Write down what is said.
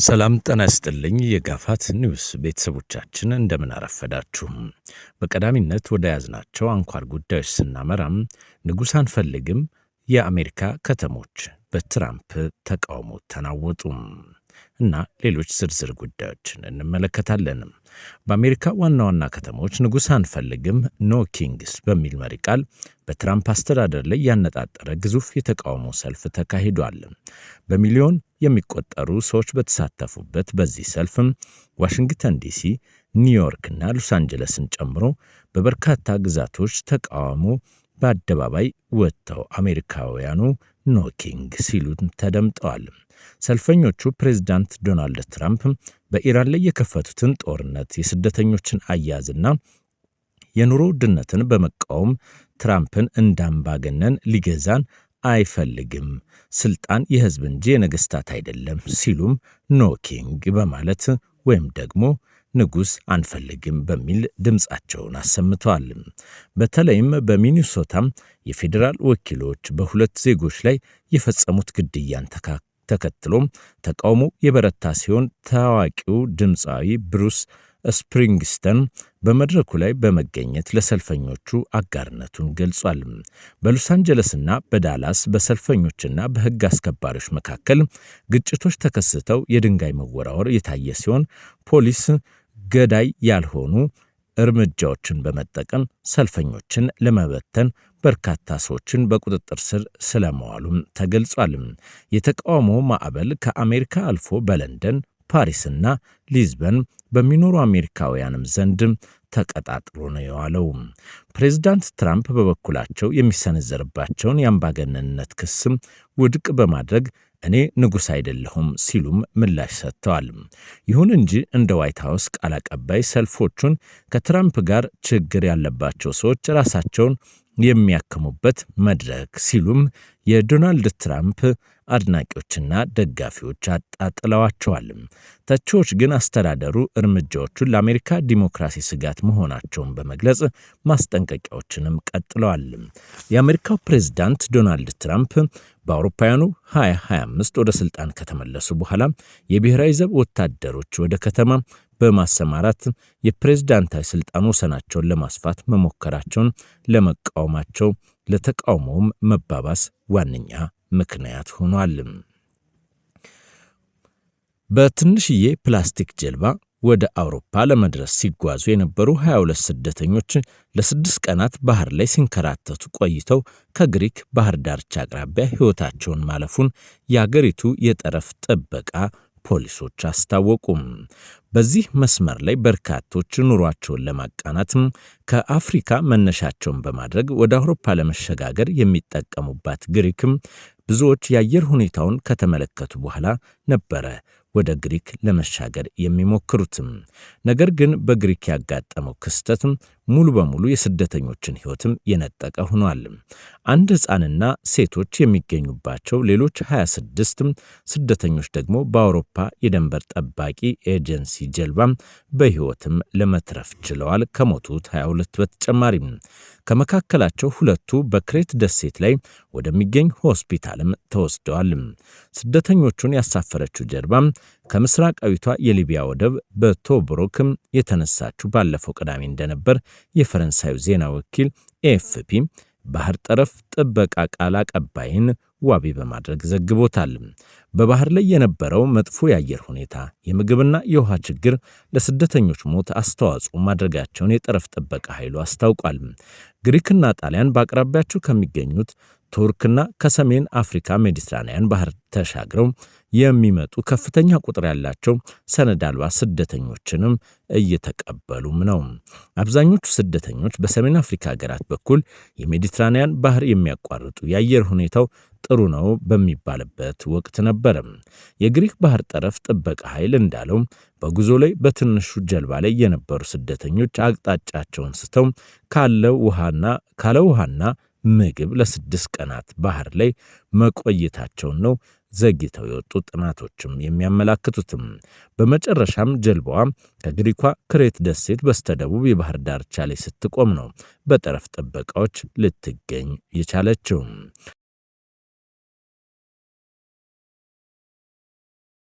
ሰላም ጤና ይስጥልኝ የጋፋት ኒውስ ቤተሰቦቻችን እንደምን አረፈዳችሁ። በቀዳሚነት ወደ ያዝናቸው አንኳር ጉዳዮች ስናመራም ንጉሥ አንፈልግም፣ የአሜሪካ ከተሞች በትራምፕ ተቃውሞ ተናወጡ እና ሌሎች ዝርዝር ጉዳዮችን እንመለከታለን። በአሜሪካ ዋና ዋና ከተሞች ንጉሥ አንፈልግም ኖ ኪንግስ በሚል መሪ ቃል በትራምፕ አስተዳደር ላይ ያነጣጠረ ግዙፍ የተቃውሞ ሰልፍ ተካሂዷል። በሚሊዮን የሚቆጠሩ ሰዎች በተሳተፉበት በዚህ ሰልፍም ዋሽንግተን ዲሲ፣ ኒውዮርክና ሎስ አንጀለስን ጨምሮ በበርካታ ግዛቶች ተቃውሞ በአደባባይ ወጥተው አሜሪካውያኑ ኖ ኪንግ ሲሉ ተደምጠዋል። ሰልፈኞቹ ፕሬዝዳንት ዶናልድ ትራምፕ በኢራን ላይ የከፈቱትን ጦርነት፣ የስደተኞችን አያያዝና የኑሮ ውድነትን በመቃወም ትራምፕን እንዳምባገነን ሊገዛን አይፈልግም፣ ስልጣን የህዝብ እንጂ የነገስታት አይደለም ሲሉም ኖ ኪንግ በማለት ወይም ደግሞ ንጉሥ አንፈልግም በሚል ድምፃቸውን አሰምተዋል። በተለይም በሚኒሶታም የፌዴራል ወኪሎች በሁለት ዜጎች ላይ የፈጸሙት ግድያን ተከትሎም ተቃውሞ የበረታ ሲሆን ታዋቂው ድምፃዊ ብሩስ ስፕሪንግስተን በመድረኩ ላይ በመገኘት ለሰልፈኞቹ አጋርነቱን ገልጿል። በሎስ አንጀለስና በዳላስ በሰልፈኞችና በሕግ አስከባሪዎች መካከል ግጭቶች ተከስተው የድንጋይ መወራወር የታየ ሲሆን ፖሊስ ገዳይ ያልሆኑ እርምጃዎችን በመጠቀም ሰልፈኞችን ለመበተን በርካታ ሰዎችን በቁጥጥር ስር ስለመዋሉም ተገልጿል። የተቃውሞ ማዕበል ከአሜሪካ አልፎ በለንደን፣ ፓሪስና ሊዝበን በሚኖሩ አሜሪካውያንም ዘንድ ተቀጣጥሎ ነው የዋለው። ፕሬዝዳንት ትራምፕ በበኩላቸው የሚሰነዘርባቸውን የአምባገነንነት ክስም ውድቅ በማድረግ እኔ ንጉሥ አይደለሁም ሲሉም ምላሽ ሰጥተዋል። ይሁን እንጂ እንደ ዋይት ሃውስ ቃል አቀባይ ሰልፎቹን ከትራምፕ ጋር ችግር ያለባቸው ሰዎች ራሳቸውን የሚያክሙበት መድረክ ሲሉም የዶናልድ ትራምፕ አድናቂዎችና ደጋፊዎች አጣጥለዋቸዋል። ተቺዎች ግን አስተዳደሩ እርምጃዎቹን ለአሜሪካ ዲሞክራሲ ስጋት መሆናቸውን በመግለጽ ማስጠንቀቂያዎችንም ቀጥለዋል። የአሜሪካው ፕሬዝዳንት ዶናልድ ትራምፕ በአውሮፓውያኑ 2025 ወደ ስልጣን ከተመለሱ በኋላ የብሔራዊ ዘብ ወታደሮች ወደ ከተማ በማሰማራት የፕሬዝዳንታዊ ስልጣን ወሰናቸውን ለማስፋት መሞከራቸውን ለመቃወማቸው ለተቃውሞውም መባባስ ዋነኛ ምክንያት ሆኗል። በትንሽዬ ፕላስቲክ ጀልባ ወደ አውሮፓ ለመድረስ ሲጓዙ የነበሩ 22 ስደተኞች ለ6 ቀናት ባህር ላይ ሲንከራተቱ ቆይተው ከግሪክ ባህር ዳርቻ አቅራቢያ ሕይወታቸውን ማለፉን የአገሪቱ የጠረፍ ጥበቃ ፖሊሶች አስታወቁም። በዚህ መስመር ላይ በርካቶች ኑሯቸውን ለማቃናት ከአፍሪካ መነሻቸውን በማድረግ ወደ አውሮፓ ለመሸጋገር የሚጠቀሙባት ግሪክም ብዙዎች የአየር ሁኔታውን ከተመለከቱ በኋላ ነበረ ወደ ግሪክ ለመሻገር የሚሞክሩትም። ነገር ግን በግሪክ ያጋጠመው ክስተት ሙሉ በሙሉ የስደተኞችን ሕይወትም የነጠቀ ሆኗል። አንድ ሕፃንና ሴቶች የሚገኙባቸው ሌሎች 26 ስደተኞች ደግሞ በአውሮፓ የድንበር ጠባቂ ኤጀንሲ ጀልባም በሕይወትም ለመትረፍ ችለዋል። ከሞቱት 22 በተጨማሪም ከመካከላቸው ሁለቱ በክሬት ደሴት ላይ ወደሚገኝ ሆስፒታልም ተወስደዋል። ስደተኞቹን ያሳፈረችው ጀልባም ከምስራቃዊቷ የሊቢያ ወደብ በቶብሩክም የተነሳችው ባለፈው ቅዳሜ እንደነበር የፈረንሳዩ ዜና ወኪል ኤኤፍፒ ባህር ጠረፍ ጥበቃ ቃል አቀባይን ዋቢ በማድረግ ዘግቦታል። በባህር ላይ የነበረው መጥፎ የአየር ሁኔታ፣ የምግብና የውሃ ችግር ለስደተኞች ሞት አስተዋጽኦ ማድረጋቸውን የጠረፍ ጥበቃ ኃይሉ አስታውቋል። ግሪክና ጣሊያን በአቅራቢያቸው ከሚገኙት ቱርክና ከሰሜን አፍሪካ ሜዲትራኒያን ባህር ተሻግረው የሚመጡ ከፍተኛ ቁጥር ያላቸው ሰነድ አልባ ስደተኞችንም እየተቀበሉም ነው። አብዛኞቹ ስደተኞች በሰሜን አፍሪካ ሀገራት በኩል የሜዲትራኒያን ባህር የሚያቋርጡ የአየር ሁኔታው ጥሩ ነው በሚባልበት ወቅት ነበረ። የግሪክ ባህር ጠረፍ ጥበቃ ኃይል እንዳለው በጉዞ ላይ በትንሹ ጀልባ ላይ የነበሩ ስደተኞች አቅጣጫቸውን ስተው ካለ ውሃና ምግብ ለ6 ቀናት ባህር ላይ መቆየታቸውን ነው ዘግይተው የወጡ ጥናቶችም የሚያመላክቱትም። በመጨረሻም ጀልባዋ ከግሪኳ ክሬት ደሴት በስተደቡብ የባህር ዳርቻ ላይ ስትቆም ነው በጠረፍ ጥበቃዎች ልትገኝ የቻለችው።